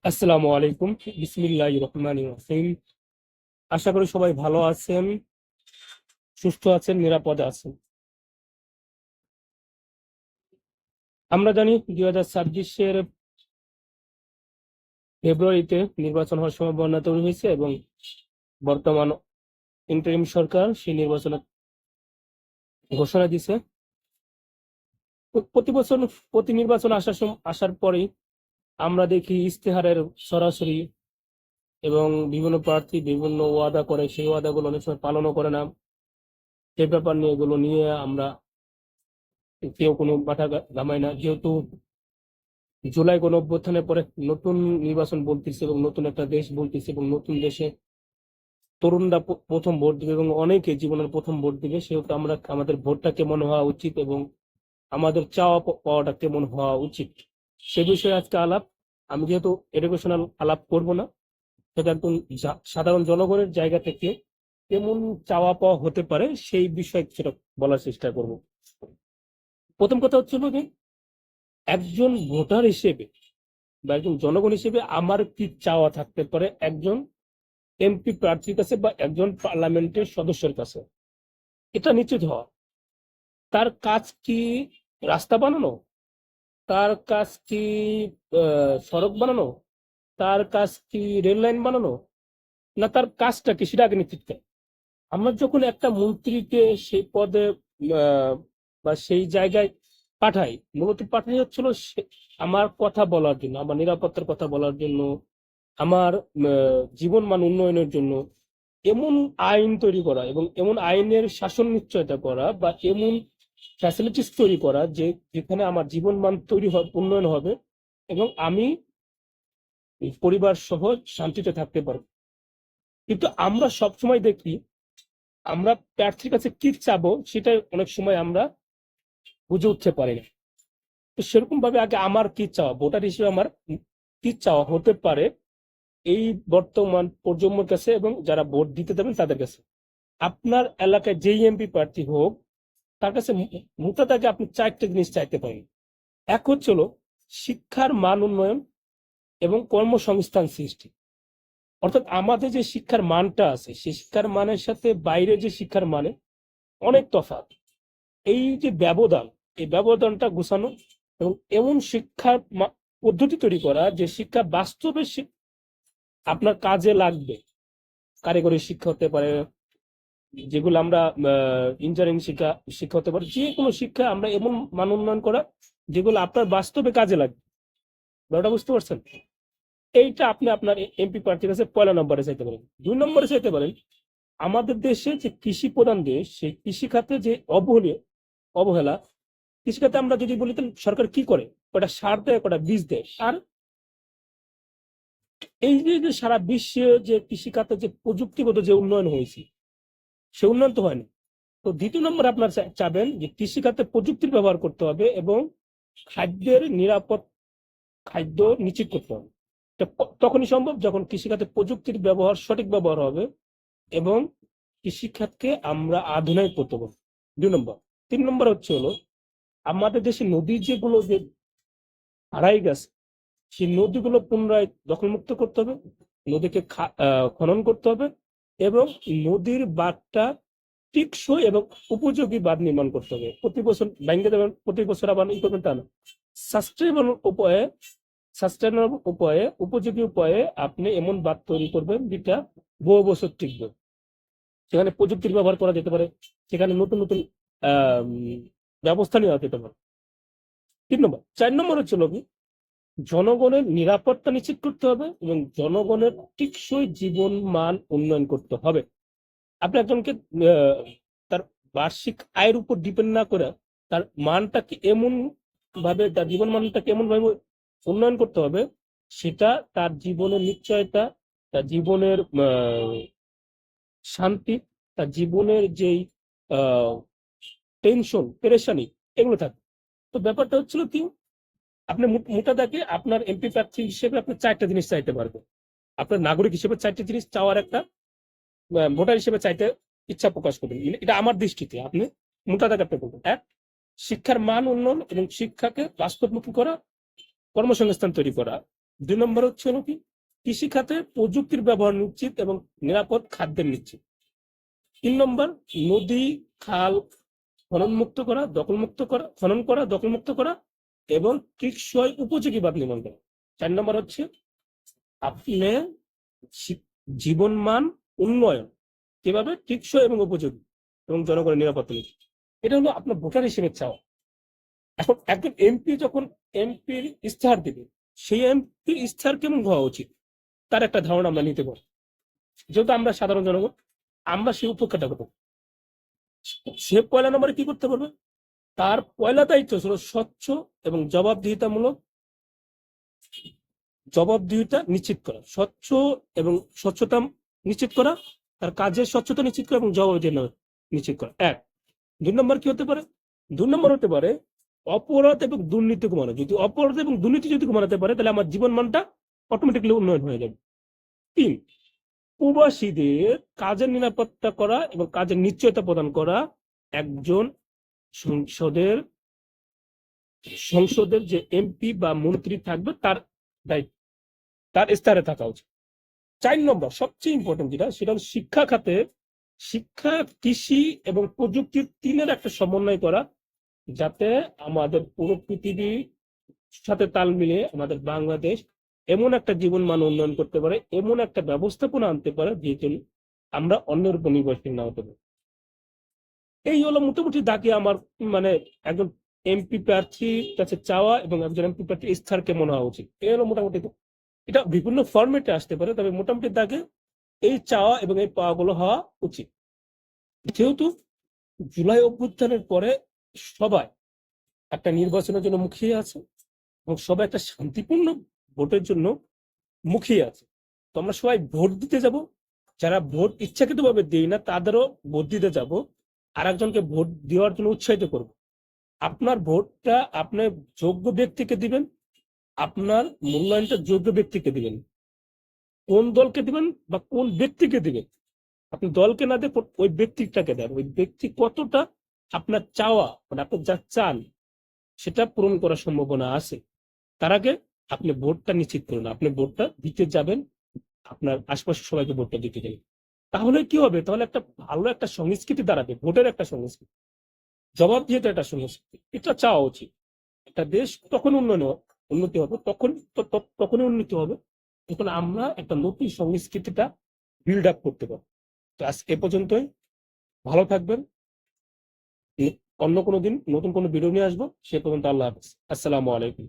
আসসালামু আলাইকুম। বিসমিল্লাহির রহমানির রহিম। আশা করি সবাই ভালো আছেন, সুস্থ আছেন, নিরাপদে আছেন। আমরা জানি 2026-এর ফেব্রুয়ারিতে নির্বাচন হওয়ার সম্ভাবনা তৈরি হয়েছে এবং বর্তমান ইন্টারিম সরকার সেই নির্বাচনের ঘোষণা দিছে। প্রতি বছর প্রতি নির্বাচন আসার পরেই আমরা দেখি ইস্তেহারের সরাসরি এবং বিভিন্ন প্রার্থী বিভিন্ন ওয়াদা করে, সেই ওয়াদাগুলো অনেক সময় পালনও করে না। সেই ব্যাপার নিয়ে এগুলো নিয়ে আমরা কেউ কোনো মাথা ঘামাই না, যেহেতু জুলাই গণ অভ্যুত্থানের পরে নতুন নির্বাচন বলতেছে এবং নতুন একটা দেশ বলতেছে এবং নতুন দেশে তরুণরা প্রথম ভোট দিবে এবং অনেকে জীবনের প্রথম ভোট দিবে, সেহেতু আমরা আমাদের ভোটটা কেমন হওয়া উচিত এবং আমাদের চাওয়া পাওয়াটা কেমন হওয়া উচিত সে বিষয়ে আজকে আলাপ। আমি যেহেতু এডুকেশনাল আলাপ করব না, সেটা একদম সাধারণ জনগণের জায়গা থেকে কেমন চাওয়া পাওয়া হতে পারে সেই বিষয়ে কিছুটা বলার চেষ্টা করব। প্রথম কথা হচ্ছিল যে একজন ভোটার হিসেবে বা একজন জনগণ হিসেবে আমার কি চাওয়া থাকতে পারে একজন এমপি প্রার্থীর কাছে বা একজন পার্লামেন্টের সদস্যের কাছে। এটা নিশ্চিত হওয়া, তার কাজ কি রাস্তা বানানো, তার কাজ কি সড়ক বানানো, তার কাজ কি রেল লাইন বানানো, না তার কাজটা কি সেটা আগে নিশ্চিত করে। আমরা যখন একটা মন্ত্রীকে সেই পদে বা সেই জায়গায় পাঠাই, মূলত পাঠাই হচ্ছিল আমার কথা বলার জন্য, আমার নিরাপত্তার কথা বলার জন্য, আমার জীবন মান উন্নয়নের জন্য এমন আইন তৈরি করা এবং এমন আইনের শাসন নিশ্চয়তা করা বা এমন ফ্যাসিলিটিস তৈরি করা যে যেখানে আমার জীবন মান তৈরি হবে, উন্নয়ন হবে এবং আমি পরিবার সহ শান্তিতে থাকতে পারবো। কিন্তু আমরা সবসময় দেখি আমরা প্রার্থীর কাছে কি চাবো সেটাই অনেক সময় আমরা বুঝে উঠতে পারি না। তো সেরকম ভাবে আগে আমার কি চাওয়া, ভোটার হিসেবে আমার কি চাওয়া হতে পারে এই বর্তমান প্রজন্মের কাছে এবং যারা ভোট দিতে দেবেন তাদের কাছে। আপনার এলাকায় যেই এমপি প্রার্থী হোক, তার কাছে মোটা দাগে আপনি চারটে জিনিস চাইতে পারেন। এক হচ্ছিল শিক্ষার মান উন্নয়ন এবং কর্মসংস্থান সৃষ্টি। অর্থাৎ আমাদের যে শিক্ষার মানটা আছে সেই শিক্ষার মানের সাথে বাইরে যে শিক্ষার মানে অনেক তফাৎ। এই যে ব্যবধান, এই ব্যবধানটা ঘোষানো এবং এমন শিক্ষার পদ্ধতি তৈরি করা যে শিক্ষা বাস্তবে আপনার কাজে লাগবে। কারিগরি শিক্ষা হতে পারে, যেগুলো আমরা ইঞ্জিনিয়ারিং শিক্ষা শিক্ষা হতে পারে, যে কোনো শিক্ষা আমরা এমন মান উন্নয়ন করা যেগুলো আপনার বাস্তবে কাজে লাগবে। ব্যাপারটা বুঝতে পারছেন? এইটা আপনি আপনার এমপি প্রার্থীর কাছে পয়লা নম্বরে চাইতে পারেন। 2 নম্বরে চাইতে পারেন আমাদের দেশে যে কৃষি প্রধান দেশ, সেই কৃষি খাতে যে অবহেলা, কৃষি খাতে আমরা যদি বলি তাহলে সরকার কি করে, কটা সার দেয়, কটা বীজ দেয়। আর এই যে সারা বিশ্বে যে কৃষি খাতে যে প্রযুক্তিগত যে উন্নয়ন হয়েছে, সে উন্নয়ন তো হয়নি। তো 2য় নম্বরে আপনার চাবেন যে কৃষি খাতে প্রযুক্তির ব্যবহার করতে হবে এবং খাদ্যের নিরাপদ খাদ্য নিশ্চিত করতে হবে। তখনই সম্ভব যখন কৃষিখাতে প্রযুক্তির ব্যবহার সঠিক ব্যবহার হবে এবং কৃষিখাতকে আমরা আধুনিক করতে পারবো। 2 নম্বর। 3 নম্বর হচ্ছে হলো আমাদের দেশে নদী যেগুলো যে হারাই গেছে, সেই নদীগুলো পুনরায় দখলমুক্ত করতে হবে, নদীকে খনন করতে হবে এবং নদীর বাঁধটা টেকসই এবং উপযোগী বাঁধ নির্মাণ করতে হবে। প্রতি বছর ব্যাংকে দেবেন, প্রতি বছর আবার ই করবেন তা না। সাস্টেনেবল উপায়ে সাস্টেনেবল উপায়ে উপযোগী উপায়ে আপনি এমন বাঁধ তৈরি করবেন যেটা বহু বছর টিকবে। সেখানে প্রযুক্তির ব্যবহার করা যেতে পারে, সেখানে নতুন নতুন ব্যবস্থা নেওয়া যেতে পারে। 3 নম্বর। 4 নম্বর হচ্ছে কি জনগণের নিরাপত্তা নিশ্চিত করতে হবে এবং জনগণের টেকসই জীবন মান উন্নয়ন করতে হবে। আপনি একজনকে তার বার্ষিক আয়ের উপর ডিপেন্ড না করে তার মানটাকে এমন ভাবে, তার জীবন মানটাকে এমন ভাবে উন্নয়ন করতে হবে সেটা তার জীবনের নিশ্চয়তা, তার জীবনের শান্তি, তার জীবনের যেই টেনশন পেরেশানি এগুলো থাকে। তো ব্যাপারটা হচ্ছিল কি আপনি মোটা দাগে আপনার এমপি প্রার্থী হিসেবে আপনি 4টা জিনিস চাইতে পারবেন। আপনার নাগরিক হিসেবে 4টি জিনিস চাওয়ার একটা ভোটার হিসেবে চাইতে ইচ্ছা প্রকাশ করবেন। এটা আমার দৃষ্টিতে আপনি মোটা দাগে আপনি বলবেন। 1, শিক্ষার মান উন্নয়ন এবং শিক্ষাকে বাস্তবমুখী করা, কর্মসংস্থান তৈরি করা। 2 নম্বর হচ্ছে হলো কি কৃষি খাতে প্রযুক্তির ব্যবহার নিশ্চিত এবং নিরাপদ খাদ্যের নিশ্চিত। 3 নম্বর নদী খাল খনন করা দখলমুক্ত করা এবং টেকসই উপযোগী বাঁধ নির্মাণ করা। 4 নম্বর হচ্ছে আপনি জীবন মান উন্নয়ন কিভাবে টেকসই এবং উপযোগী এবং জনগণের নিরাপত্তা নিশ্চিত। এটা হলো আপনার ভোটার হিসেবে চাওয়া। এখন একজন এমপি যখন এমপির ইস্তেহার দেবে, সেই এমপির ইস্তেহার কেমন হওয়া উচিত তার একটা ধারণা আমরা নিতে পারি। যেহেতু আমরা সাধারণ জনগণ, আমরা সেই উপেক্ষাটা করবো। সে 1 নম্বরে কি করতে পারবে, তার পয়লা দায়িত্ব ছিল স্বচ্ছ এবং জবাবদিহিতা নিশ্চিত করা, স্বচ্ছ এবং স্বচ্ছতা নিশ্চিত করা, তার কাজের স্বচ্ছতা নিশ্চিত করা এবং জবাবদিহিতা নিশ্চিত করা। 1। 2 নম্বর কি হতে পারে, 2 নম্বর হতে পারে অপরাধ এবং দুর্নীতি কমানো। যদি অপরাধ এবং দুর্নীতি যদি কমাতে পারে তাহলে আমার জীবন মানটা অটোমেটিক্যালি উন্নয়ন হয়ে যাবে। 3। প্রবাসীদের কাজের নিরাপত্তা করা এবং কাজের নিশ্চয়তা প্রদান করা একজন সংসদের যে এমপি বা মন্ত্রী থাকবে তার দায়িত্ব, তার স্তরে থাকা উচিত। 4 নম্বর সবচেয়ে ইম্পর্টেন্ট যেটা, সেটা হল শিক্ষা খাতে শিক্ষা, কৃষি এবং প্রযুক্তির 3-এর একটা সমন্বয় করা, যাতে আমাদের পুরো পৃথিবীর সাথে তাল মিলিয়ে আমাদের বাংলাদেশ এমন একটা জীবন মান উন্নয়ন করতে পারে, এমন একটা ব্যবস্থাপনা আনতে পারে যেহেতু আমরা অন্যের উপর নির্ভরশীল না হতে পারি। এই হলো মোটামুটি দাগে আমার মানে একজন এমপি প্রার্থীর কাছে চাওয়া এবং একজন এমপি প্রার্থীর ইস্তেহার কেমন হওয়া উচিত। এই হলো মোটামুটি, এটা বিভিন্ন ফরম্যাটে আসতে পারে, তবে মোটামুটি দাগে এই চাওয়া এবং এই পাওয়াগুলো হওয়া উচিত। যেহেতু জুলাই অভ্যুত্থানের পরে সবাই একটা নির্বাচনের জন্য মুখিয়ে আছে এবং সবাই একটা শান্তিপূর্ণ ভোটের জন্য মুখিয়ে আছে, তো আমরা সবাই ভোট দিতে যাব। যারা ভোট ইচ্ছাকৃতভাবে দেই না তাদেরও ভোট দিতে যাব, আর একজনকে ভোট দেওয়ার জন্য উৎসাহিত করব। আপনার ভোটটা আপনার যোগ্য ব্যক্তিকে দিবেন, আপনার মূল্যায়নটা যোগ্য ব্যক্তিকে দিবেন। কোন দলকে দিবেন বা কোন ব্যক্তিকে দিবেন, আপনি দলকে না দিয়ে ওই ব্যক্তিটাকে দেন। ওই ব্যক্তি কতটা আপনার চাওয়া মানে আপনি যা চান সেটা পূরণ করার সম্ভাবনা আছে, তার আগে আপনি ভোটটা নিশ্চিত করুন। আপনি ভোটটা দিতে যাবেন, আপনার আশপাশের সবাইকে ভোটটা দিতে যাবেন। তাহলে কি হবে, তাহলে একটা ভালো একটা সংস্কৃতি দাঁড়াবে, ভোটের একটা সংস্কৃতি, জবাবদিহিতা একটা সংস্কৃতি। এটা চাওয়া উচিত। একটা দেশ তখন উন্নতি হবে, তখনই উন্নতি হবে যখন আমরা একটা নতুন সংস্কৃতিটা বিল্ড আপ করতে পারবো। তো আজ এ পর্যন্তই, ভালো থাকবেন। অন্য কোনো দিন নতুন কোনো ভিডিও নিয়ে আসবো, সে পর্যন্ত আল্লাহ হাফেজ, আসসালামু আলাইকুম।